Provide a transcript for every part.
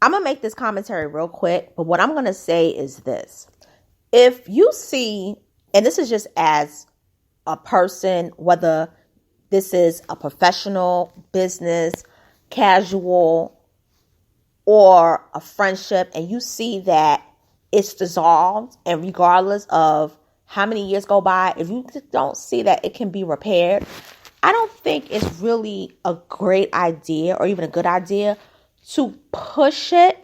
I'm going to make this commentary real quick, but what I'm going to say is this. If you see, and this is just as a person, whether this is a professional, business, casual, or a friendship, and you see that it's dissolved, and regardless of how many years go by, if you don't see that it can be repaired, I don't think it's really a great idea or even a good idea to push it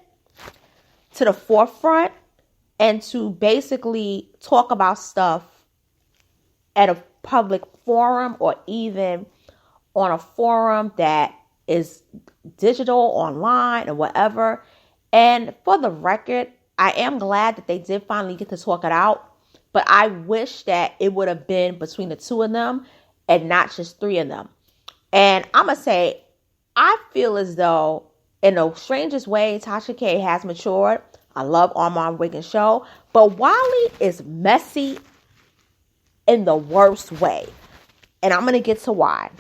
to the forefront and to basically talk about stuff at a public forum or even on a forum that is digital, online, or whatever. And for the record, I am glad that they did finally get to talk it out, but I wish that it would have been between the two of them and not just three of them. And I'm going to say, I feel as though in the strangest way, Tasha K has matured. I love Armon Wiggins' show, but Wiley is messy in the worst way. And I'm going to get to why.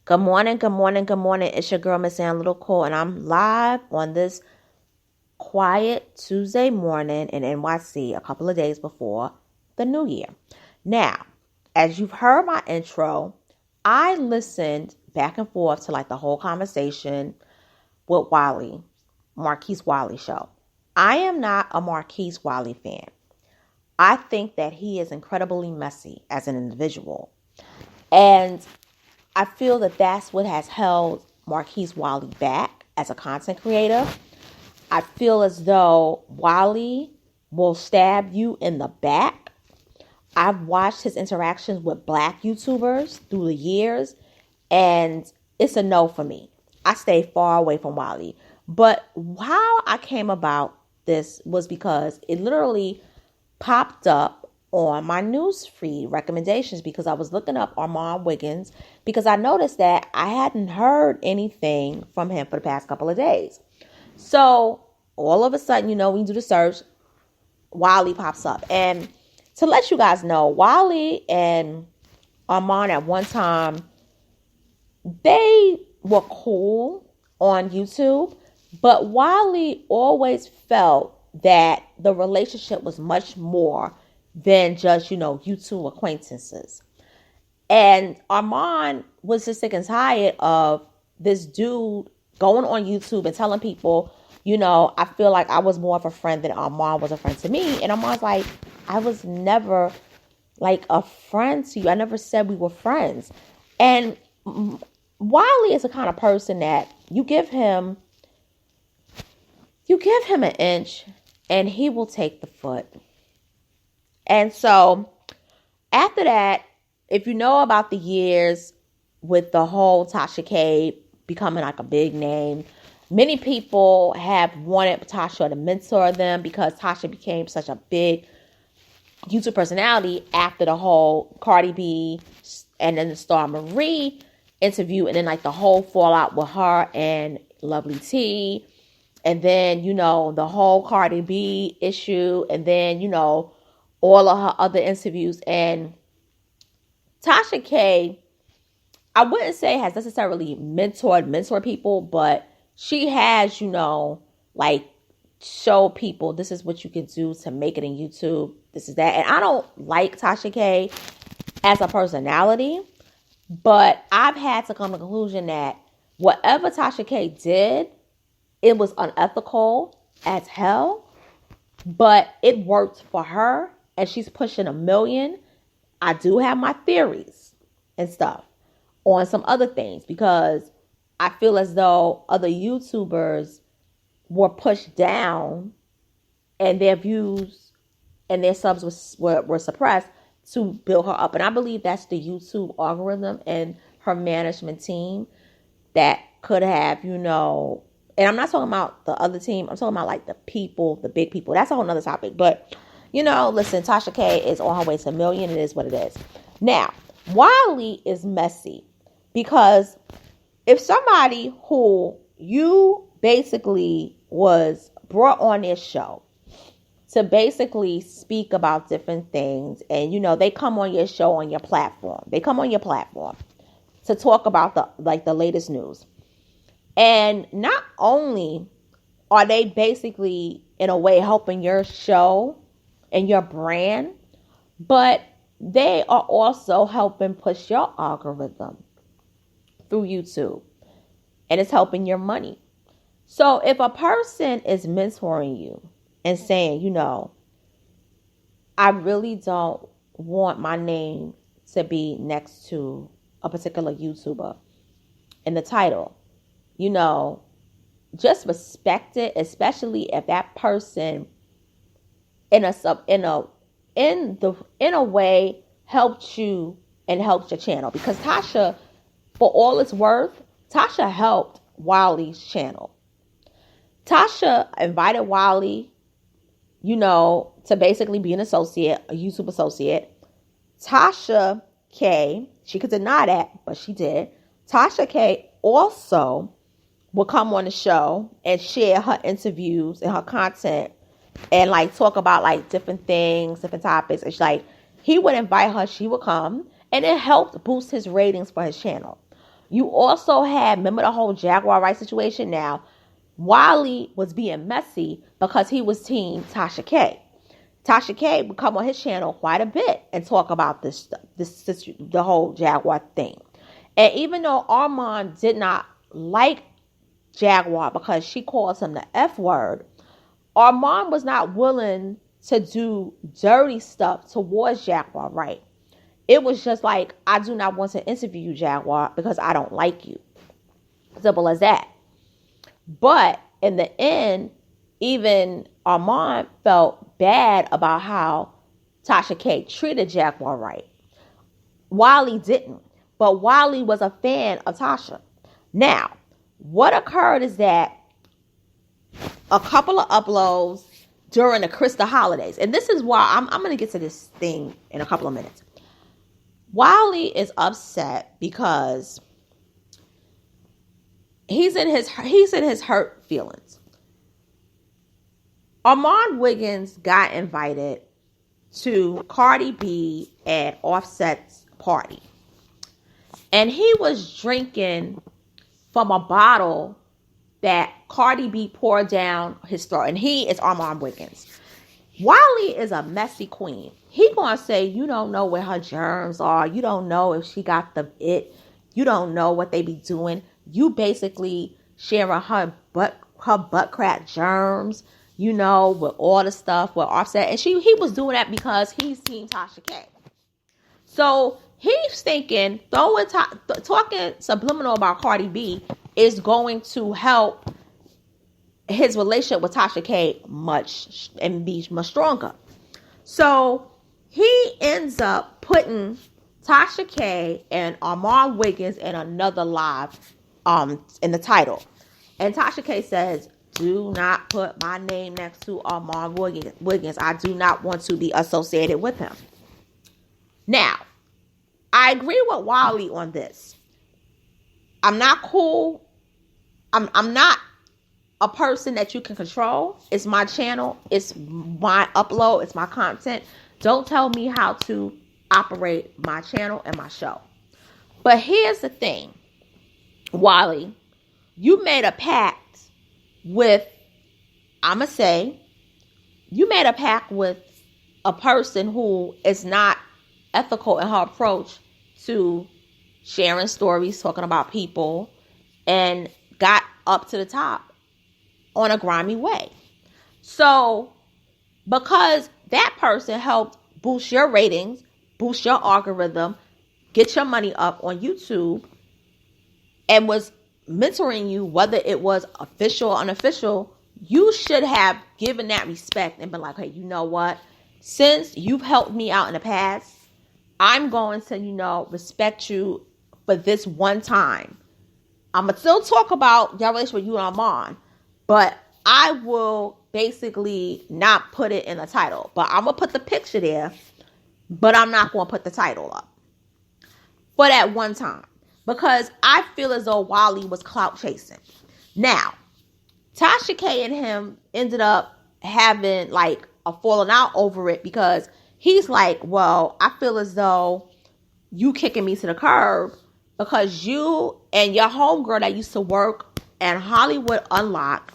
Good morning, good morning, good morning. It's your girl, Miss Ann Little Cole, and I'm live on this quiet Tuesday morning in NYC a couple of days before the new year. Now, as you've heard my intro, I listened back and forth to like the whole conversation with Wiley, Marquise Wiley show. I am not a Marquise Wiley fan. I think that he is incredibly messy as an individual. And I feel that that's what has held Marquise Wiley back as a content creator. I feel as though Wiley will stab you in the back. I've watched his interactions with Black YouTubers through the years, and it's a no for me. I stay far away from Wiley. But how I came about this was because it literally popped up on my news feed recommendations because I was looking up Armon Wiggins because I noticed that I hadn't heard anything from him for the past couple of days. So all of a sudden, when you do the search, Wiley pops up. And to let you guys know, Wiley and Armon at one time, they were cool on YouTube, but Wiley always felt that the relationship was much more than just, YouTube acquaintances. And Armon was just sick and tired of this dude going on YouTube and telling people, I feel like I was more of a friend than Armon was a friend to me. And Armon's like, I was never like a friend to you. I never said we were friends. And Wiley is the kind of person that you give him an inch and he will take the foot. And so after that, if you know about the years with the whole Tasha K becoming like a big name, many people have wanted Tasha to mentor them because Tasha became such a big YouTube personality after the whole Cardi B and then the Star Marie interview, and then like the whole fallout with her and Lovely T, and then, the whole Cardi B issue, and then, all of her other interviews. And Tasha K, I wouldn't say has necessarily mentored people, but she has, show people this is what you can do to make it in YouTube. This is that. And I don't like Tasha K as a personality, but I've had to come to the conclusion that whatever Tasha K did, it was unethical as hell, but it worked for her. And she's pushing 1 million. I do have my theories and stuff on some other things because I feel as though other YouTubers were pushed down and their views and their subs were suppressed to build her up. And I believe that's the YouTube algorithm and her management team that could have, and I'm not talking about the other team. I'm talking about like the people, the big people. That's a whole nother topic. But listen, Tasha K is on her way to 1 million. It is what it is. Now, Wiley is messy because if somebody who you basically was brought on their show to basically speak about different things. And, they come on your show, on your platform. They come on your platform to talk about the latest news. And not only are they basically, in a way, helping your show and your brand, but they are also helping push your algorithm through YouTube. And it's helping your money. So if a person is mentoring you and saying, I really don't want my name to be next to a particular YouTuber in the title, just respect it, especially if that person in a way helped you and helped your channel. Because Tasha, for all it's worth, Tasha helped Wiley's channel. Tasha invited Wiley, to basically be an associate, a YouTube associate. Tasha K, she could deny that, but she did. Tasha K also would come on the show and share her interviews and her content and talk about different things, different topics. It's he would invite her, she would come, and it helped boost his ratings for his channel. You also had, remember the whole Jaguar rights situation? Now, Wiley was being messy because he was team Tasha K. Tasha K would come on his channel quite a bit and talk about the whole Jaguar thing. And even though Armon did not like Jaguar because she calls him the F word, Armon was not willing to do dirty stuff towards Jaguar, right? It was just I do not want to interview you, Jaguar, because I don't like you. Simple as that. But in the end, even Armon felt bad about how Tasha K treated Jaguar right. Wiley didn't. But Wiley was a fan of Tasha. Now, what occurred is that a couple of uploads during the Christmas holidays, and this is why I'm going to get to this thing in a couple of minutes. Wiley is upset because he's in his hurt feelings. Armon Wiggins got invited to Cardi B and Offset's party. And he was drinking from a bottle that Cardi B poured down his throat. And he is Armon Wiggins. Wiley is a messy queen. He gonna say, you don't know where her germs are. You don't know if she got it. You don't know what they be doing. You basically sharing her butt crack germs, with all the stuff with Offset. And he was doing that because he's team Tasha K. So he's thinking talking subliminal about Cardi B is going to help his relationship with Tasha K be much stronger. So he ends up putting Tasha K and Armon Wiggins in another live in the title. And Tasha K says, do not put my name next to Armon Wiggins. I do not want to be associated with him. Now, I agree with Wiley on this. I'm not cool. I'm not a person that you can control. It's my channel. It's my upload. It's my content. Don't tell me how to operate my channel and my show. But here's the thing, Wiley, you made a pact with, you made a pact with a person who is not ethical in her approach to sharing stories, talking about people, and got up to the top on a grimy way. So, because that person helped boost your ratings, boost your algorithm, get your money up on YouTube, and was mentoring you, whether it was official or unofficial, you should have given that respect and been like, hey, you know what? Since you've helped me out in the past, I'm going to, respect you for this one time. I'm going to still talk about your relationship with you and Armon, but I will basically not put it in the title. But I'm going to put the picture there, but I'm not going to put the title up for that one time. Because I feel as though Wiley was clout chasing. Now, Tasha K and him ended up having like a falling out over it, because he's like, well, I feel as though you kicking me to the curb because you and your homegirl that used to work at Hollywood Unlocked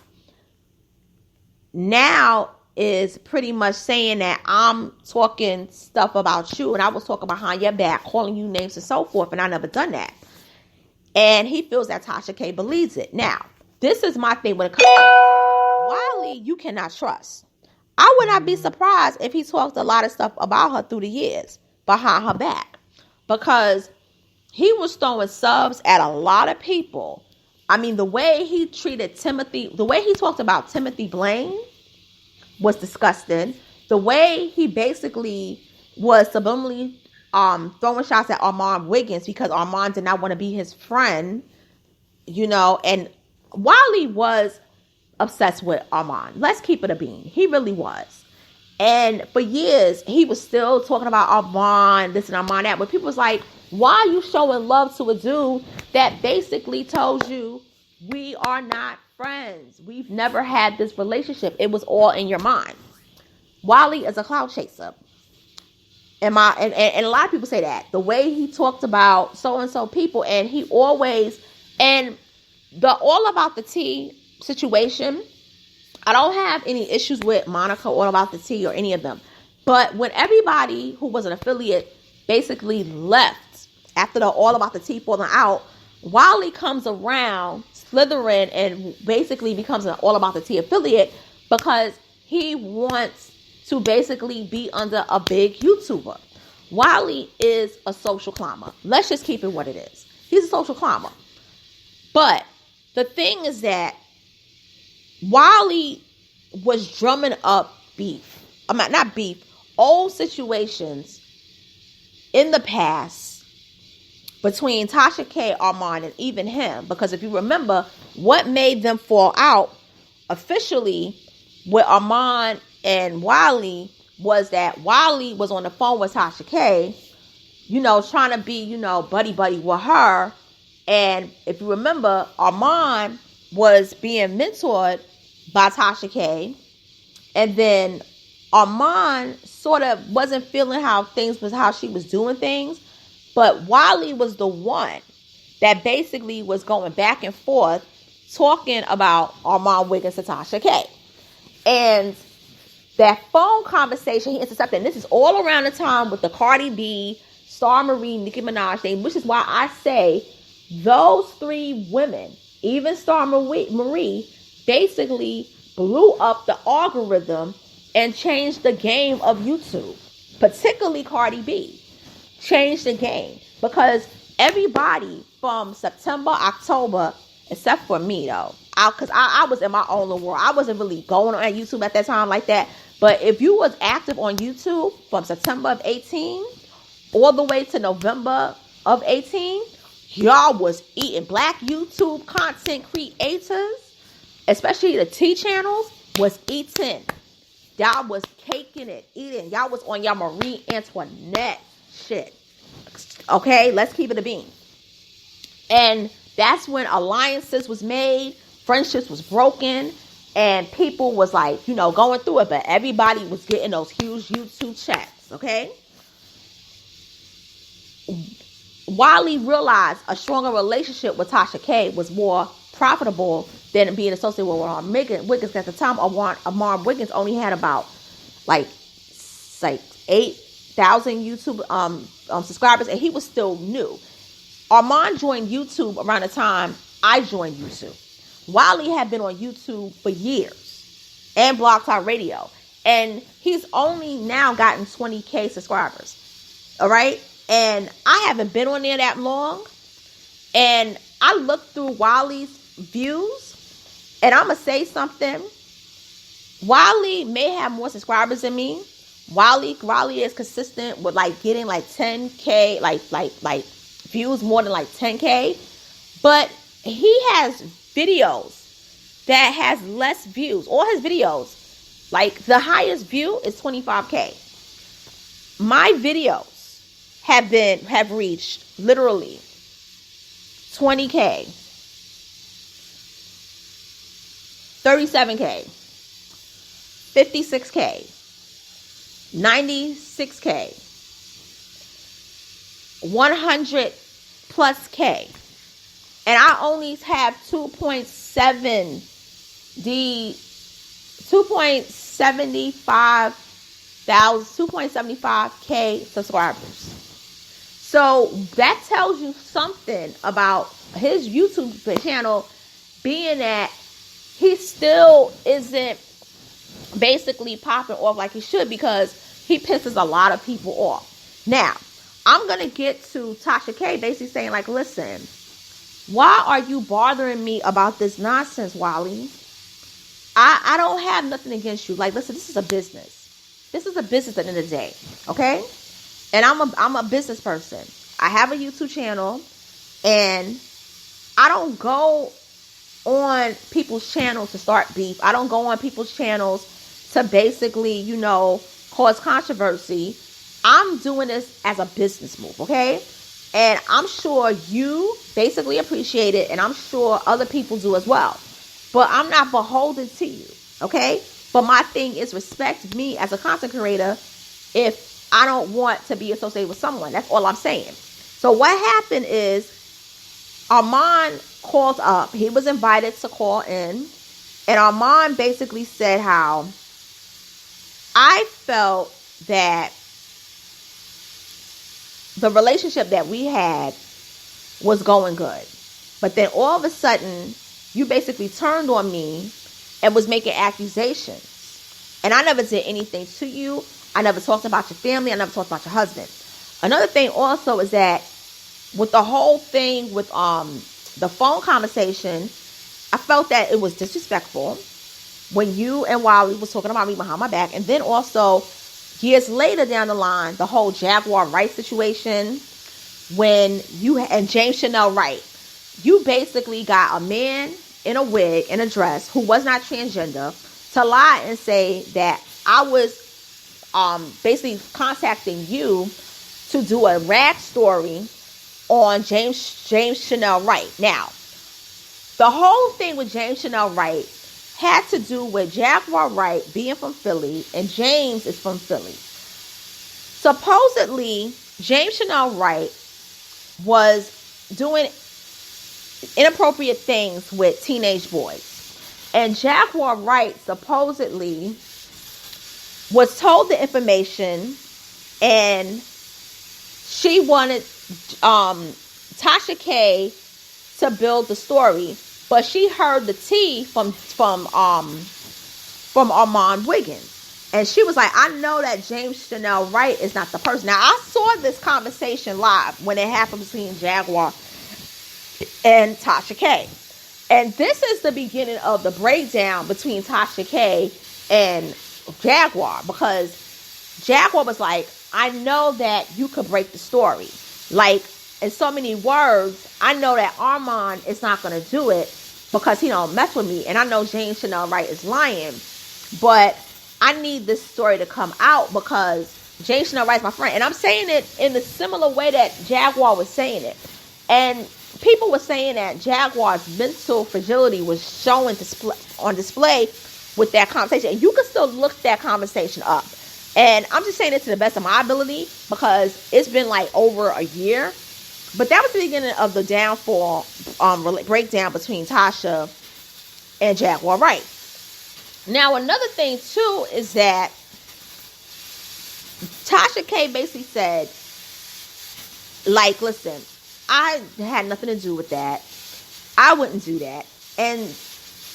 now is pretty much saying that I'm talking stuff about you, and I was talking behind your back, calling you names and so forth, and I never done that. And he feels that Tasha K believes it. Now, this is my thing when it comes to Wiley, you cannot trust. I would not be surprised if he talked a lot of stuff about her through the years behind her back, because he was throwing subs at a lot of people. I mean, the way he treated Timothy, the way he talked about Timothy Blaine was disgusting. The way he basically was subliminally throwing shots at Armon Wiggins because Armon did not want to be his friend, and Wiley was obsessed with Armon. Let's keep it a bean. He really was. And for years, he was still talking about Armon, this and Armon that, but people was like, why are you showing love to a dude that basically told you we are not friends? We've never had this relationship. It was all in your mind. Wiley is a clout chaser. And a lot of people say that. The way he talked about so-and-so people, and he always, and the All About the Tea situation, I don't have any issues with Monica, All About the Tea, or any of them. But when everybody who was an affiliate basically left after the All About the Tea falling out, Wiley comes around slithering and basically becomes an All About the Tea affiliate because he wants to basically be under a big YouTuber. Wiley is a social climber. Let's just keep it what it is. He's a social climber. But the thing is that Wiley was drumming up beef. Not beef, old situations in the past between Tasha K, Armon, and even him. Because if you remember, what made them fall out officially with Armon and Wiley was that Wiley was on the phone with Tasha K, trying to be, buddy with her. And if you remember, Armon was being mentored by Tasha K. And then Armon sort of wasn't feeling how she was doing things. But Wiley was the one that basically was going back and forth talking about Armon Wiggins to Tasha K. And that phone conversation he intercepted, and this is all around the time with the Cardi B, Star Marie, Nicki Minaj thing, which is why I say those three women, even Star Marie, basically blew up the algorithm and changed the game of YouTube. Particularly Cardi B changed the game, because everybody from September, October, except for me though, because I was in my own little world. I wasn't really going on YouTube at that time like that. But if you was active on YouTube from September of 18 all the way to November of 18, y'all was eating. Black YouTube content creators, especially the T channels, was eating. Y'all was caking it, eating. Y'all was on y'all Marie Antoinette shit. Okay, let's keep it a bean. And that's when alliances was made, friendships was broken, and people was like, going through it. But everybody was getting those huge YouTube checks, okay? Wiley realized a stronger relationship with Tasha K was more profitable than being associated with Armon Wiggins. At the time, Armon Wiggins only had about like 8,000 YouTube subscribers, and he was still new. Armon joined YouTube around the time I joined YouTube. Wiley had been on YouTube for years and Blog Talk Radio, and he's only now gotten 20K subscribers. All right, and I haven't been on there that long, and I looked through Wiley's views, and I'm gonna say something. Wiley may have more subscribers than me. Wiley is consistent with like getting like 10K, like views more than like 10K, but he has videos that has less views. All his videos, like the highest view is 25K. My videos have reached literally 20K. 37K, 56K, 96K, 100 plus K. And I only have 2.75K subscribers. So that tells you something about his YouTube channel, being that he still isn't basically popping off like he should, because he pisses a lot of people off. Now, I'm going to get to Tasha K basically saying, like, listen, why are you bothering me about this nonsense, Wiley? I don't have nothing against you. Like, listen, this is a business. This is a business at the end of the day, okay? And I'm a business person. I have a YouTube channel, and I don't go on people's channels to start beef. I don't go on people's channels to basically, cause controversy. I'm doing this as a business move, okay? And I'm sure you basically appreciate it, and I'm sure other people do as well. But I'm not beholden to you, okay? But my thing is, respect me as a content creator if I don't want to be associated with someone. That's all I'm saying. So what happened is, Armon called up. He was invited to call in. And Armon basically said how I felt that the relationship that we had was going good. But then all of a sudden, you basically turned on me and was making accusations. And I never did anything to you. I never talked about your family. I never talked about your husband. Another thing also is that with the whole thing with the phone conversation, I felt that it was disrespectful when you and Wiley was talking about me behind my back. And then also, years later down the line, the whole Jaguar Wright situation, when you and James Chanel Wright, you basically got a man in a wig and a dress who was not transgender to lie and say that I was basically contacting you to do a rag story on James Chanel Wright. Now, the whole thing with James Chanel Wright had to do with Jaguar Wright being from Philly, and James is from Philly. Supposedly, James Chanel Wright was doing inappropriate things with teenage boys. And Jaguar Wright supposedly was told the information, and she wanted Tasha K to build the story, but she heard the tea from Armon Wiggins. And she was like, I know that James Chanel Wright is not the person. Now, I saw this conversation live when it happened between Jaguar and Tasha K. And this is the beginning of the breakdown between Tasha K and Jaguar, because Jaguar was like, I know that you could break the story. Like, in so many words, I know that Armon is not going to do it because he don't mess with me. And I know James Chanel Wright is lying. But I need this story to come out because James Chanel Wright is my friend. And I'm saying it in the similar way that Jaguar was saying it. And people were saying that Jaguar's mental fragility was showing on display with that conversation. And you can still look that conversation up. And I'm just saying it to the best of my ability because it's been like over a year. But that was the beginning of the downfall, breakdown between Tasha and Jaguar Wright. Now, another thing, too, is that Tasha K basically said, like, listen, I had nothing to do with that. I wouldn't do that. And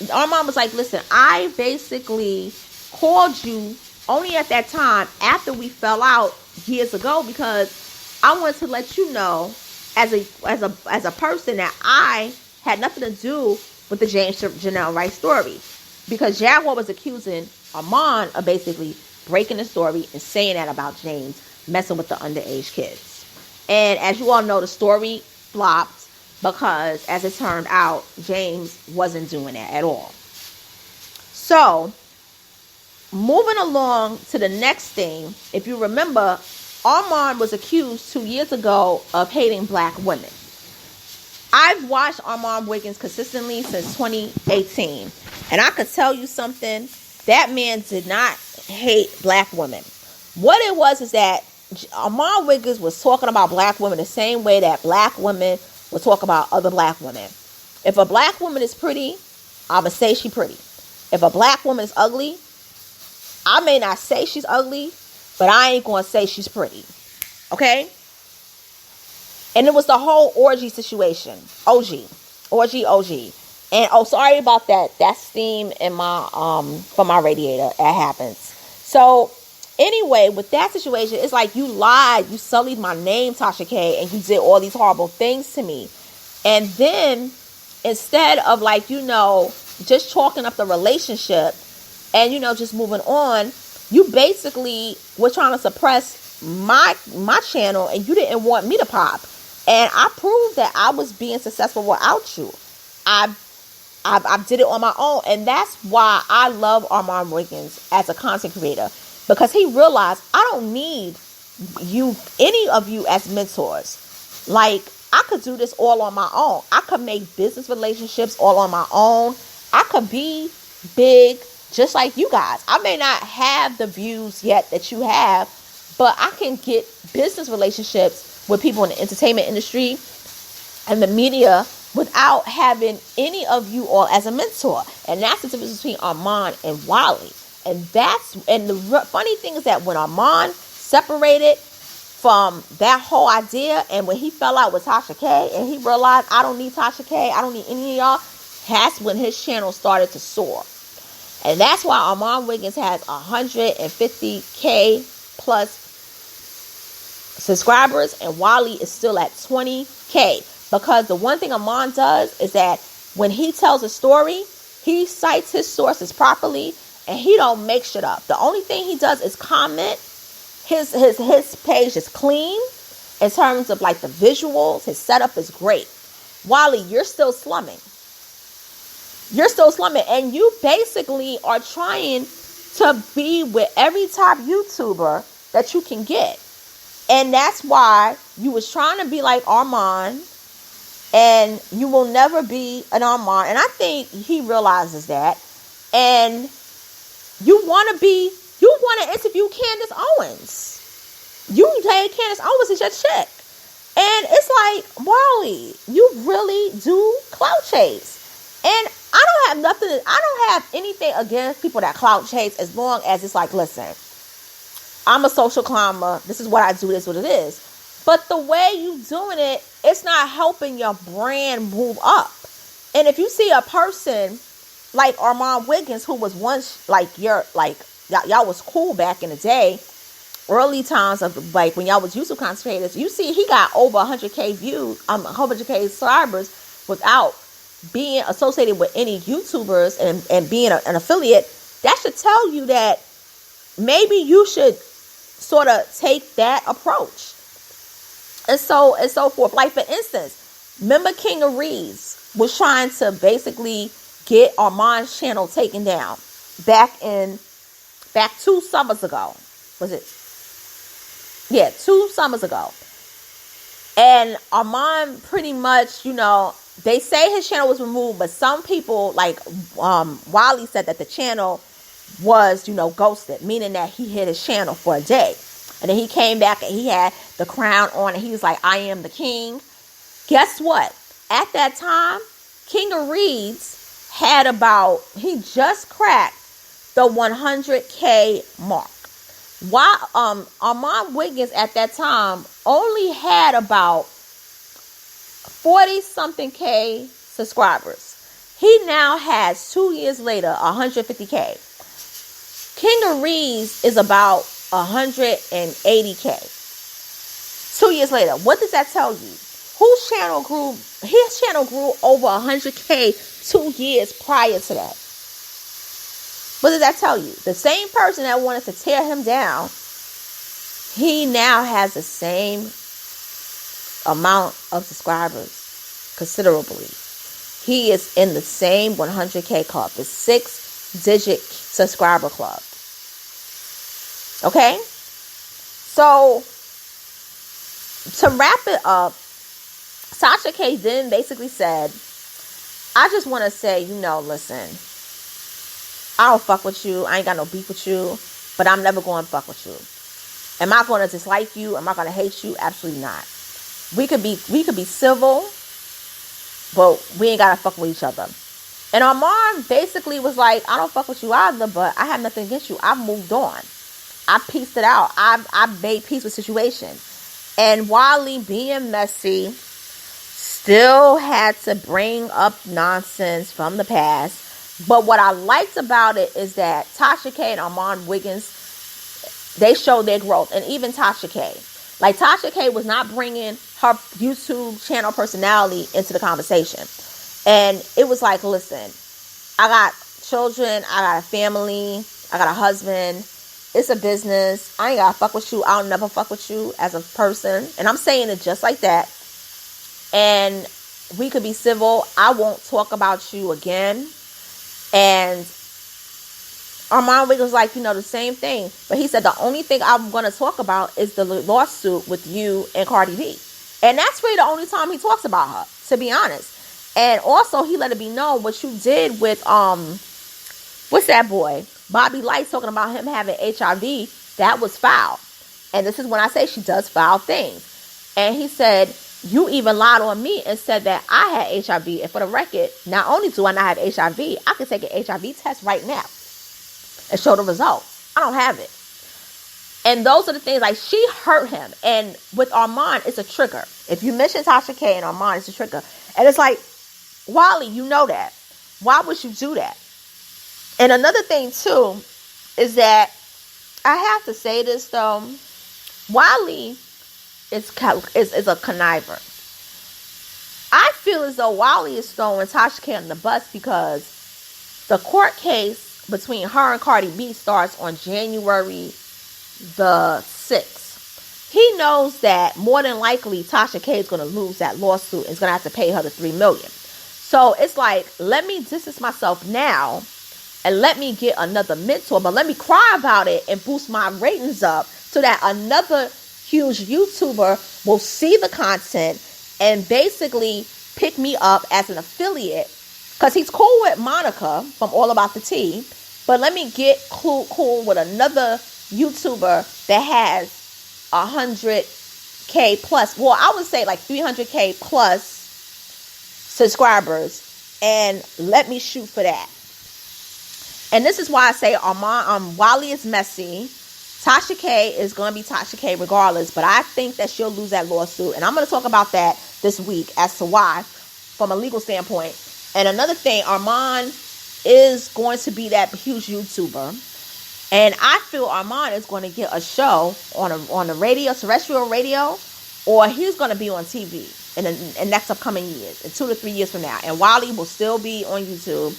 Armon was like, listen, I basically called you only at that time after we fell out years ago because I wanted to let you know as a person that I had nothing to do with the James Chanel Wright story, because Jaguar was accusing Armon of basically breaking the story and saying that about James messing with the underage kids. And as you all know, the story flopped because, as it turned out, James wasn't doing that at all. So, moving along to the next thing, if you remember, Armon was accused 2 years ago of hating black women. I've watched Armon Wiggins consistently since 2018. And I could tell you something. That man did not hate black women. What it was is that Armon Wiggins was talking about black women the same way that black women would talk about other black women. If a black woman is pretty, I'm going to say she's pretty. If a black woman is ugly, I may not say she's ugly, but I ain't going to say she's pretty. Okay? And it was the whole orgy situation. OG. And sorry about that. That steam in my from my radiator. It happens. So anyway, with that situation, it's like you lied, you sullied my name, Tasha K, and you did all these horrible things to me. And then instead of just chalking up the relationship and just moving on, you basically were trying to suppress my channel, and you didn't want me to pop. And I proved that I was being successful without you. I did it on my own. And that's why I love Armon Wiggins as a content creator. Because he realized I don't need any of you as mentors. Like, I could do this all on my own. I could make business relationships all on my own. I could be big just like you guys. I may not have the views yet that you have, but I can get business relationships with people in the entertainment industry and the media without having any of you all as a mentor. And that's the difference between Armon and Wiley. And the funny thing is that when Armon separated from that whole idea, and when he fell out with Tasha K, and he realized, I don't need Tasha K, I don't need any of y'all, that's when his channel started to soar. And that's why Armon Wiggins has 150K plus subscribers, and Wiley is still at 20K. Because the one thing Armon does is that when he tells a story, he cites his sources properly, and he don't make shit up. The only thing he does is comment. His page is clean in terms of the visuals. His setup is great. Wiley, you're still slumming. And you basically are trying to be with every top YouTuber that you can get. And that's why you was trying to be like Armon, and you will never be an Armon. And I think he realizes that. And you want to interview Candace Owens. You say Candace Owens is your chick. And it's like, Wiley, you really do clout chase. And I don't have anything against people that clout chase, as long as it's like, listen, I'm a social climber. This is what I do. This is what it is. But the way you doing it, it's not helping your brand move up. And if you see a person like Armon Wiggins, who was once y'all was cool back in the day, early times of when y'all was YouTube content creators, you see he got over 100K views, 100K subscribers without being associated with any YouTubers and being an affiliate. That should tell you that maybe you should sort of take that approach. And so forth. Like, for instance, remember King of Reeds was trying to basically get Armon's channel taken down back 2 summers ago. Was it? Yeah, 2 summers ago. And Armon pretty much, they say his channel was removed, but some people, like Wiley, said that the channel was, ghosted, meaning that he hid his channel for a day. And then he came back and he had the crown on, and he was like, I am the king. Guess what? At that time, King of Reeds he just cracked the 100K mark. While Armon Wiggins at that time only had about 40-something K subscribers. He now has, 2 years later, 150K. King of Reeds is about 180K. 2 years later. What does that tell you? Whose channel grew? His channel grew over 100K 2 years prior to that. What does that tell you? The same person that wanted to tear him down, he now has the same amount of subscribers, considerably. He is in the same 100K club, the 6-digit subscriber club. Okay? So, to wrap it up, Tasha K then basically said, I just want to say, listen, I don't fuck with you. I ain't got no beef with you. But I'm never going to fuck with you. Am I going to dislike you? Am I going to hate you? Absolutely not. We could be civil, but we ain't got to fuck with each other. And Armon basically was like, I don't fuck with you either, but I have nothing against you. I've moved on. I pieced it out. I've made peace with the situation. And Wiley, being messy, still had to bring up nonsense from the past. But what I liked about it is that Tasha K and Armon Wiggins, they showed their growth. And even Tasha K. Like, Tasha K was not bringing her YouTube channel personality into the conversation. And it was like, listen, I got children, I got a family, I got a husband. It's a business. I ain't gotta fuck with you. I'll never fuck with you as a person. And I'm saying it just like that. And we could be civil. I won't talk about you again. And Armon Wiggins was like, the same thing. But he said, the only thing I'm going to talk about is the lawsuit with you and Cardi B. And that's really the only time he talks about her, to be honest. And also, he let it be known what you did with, what's that boy? Bobby Light, talking about him having HIV. That was foul. And this is when I say she does foul things. And he said, you even lied on me and said that I had HIV. And for the record, not only do I not have HIV, I can take an HIV test right now and show the results. I don't have it. And those are the things, like, she hurt him. And with Armon, it's a trigger. If you mention Tasha K and Armon, it's a trigger. And it's like, Wiley, you know that. Why would you do that? And another thing, too, is that I have to say this, though. Wiley is a conniver. I feel as though Wiley is throwing Tasha K on the bus because the court case between her and Cardi B starts on January the 6th. He knows that more than likely Tasha K is going to lose that lawsuit and is going to have to pay her the $3 million. So it's like, let me distance myself now and let me get another mentor, but let me cry about it and boost my ratings up so that another huge YouTuber will see the content and basically pick me up as an affiliate, because he's cool with Monica from All About the Tea. But let me get cool with another YouTuber that has 100K plus. Well, I would say like 300K plus subscribers, and let me shoot for that. And this is why I say Wiley is messy. Tasha K is going to be Tasha K regardless, but I think that she'll lose that lawsuit. And I'm going to talk about that this week as to why, from a legal standpoint. And another thing, Armon is going to be that huge YouTuber. And I feel Armon is going to get a show on the radio, terrestrial radio, or he's going to be on TV in the next upcoming years, in 2 to 3 years from now. And Wiley will still be on YouTube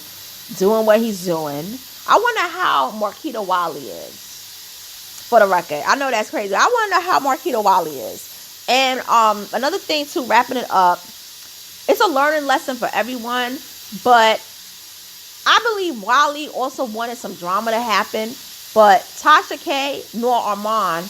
doing what he's doing. I wonder how Marquita Wiley is. For the record, I know that's crazy. I want to know how Marquita Wiley is. And another thing too, wrapping it up, it's a learning lesson for everyone. But I believe Wiley also wanted some drama to happen, but Tasha K nor Armon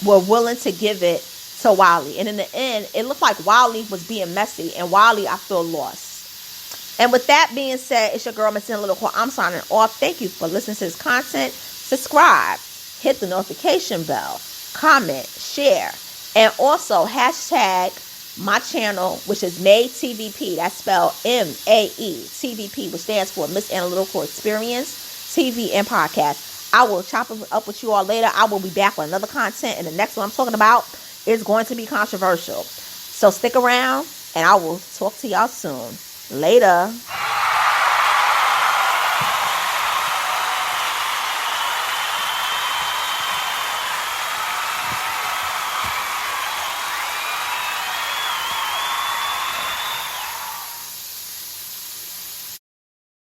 were willing to give it to Wiley. And in the end, it looked like Wiley was being messy, and Wiley, I feel, lost. And with that being said, it's your girl, Miss Little Cole. I'm signing off. Thank you for listening to this content. Subscribe. Hit the notification bell, comment, share, and also hashtag my channel, which is maetvp. That's spelled MAETVP, which stands for Miss Analytical Experience TV and Podcast. I will chop it up with you all later. I will be back with another content, and the next one I'm talking about is going to be controversial. So stick around, and I will talk to y'all soon. Later.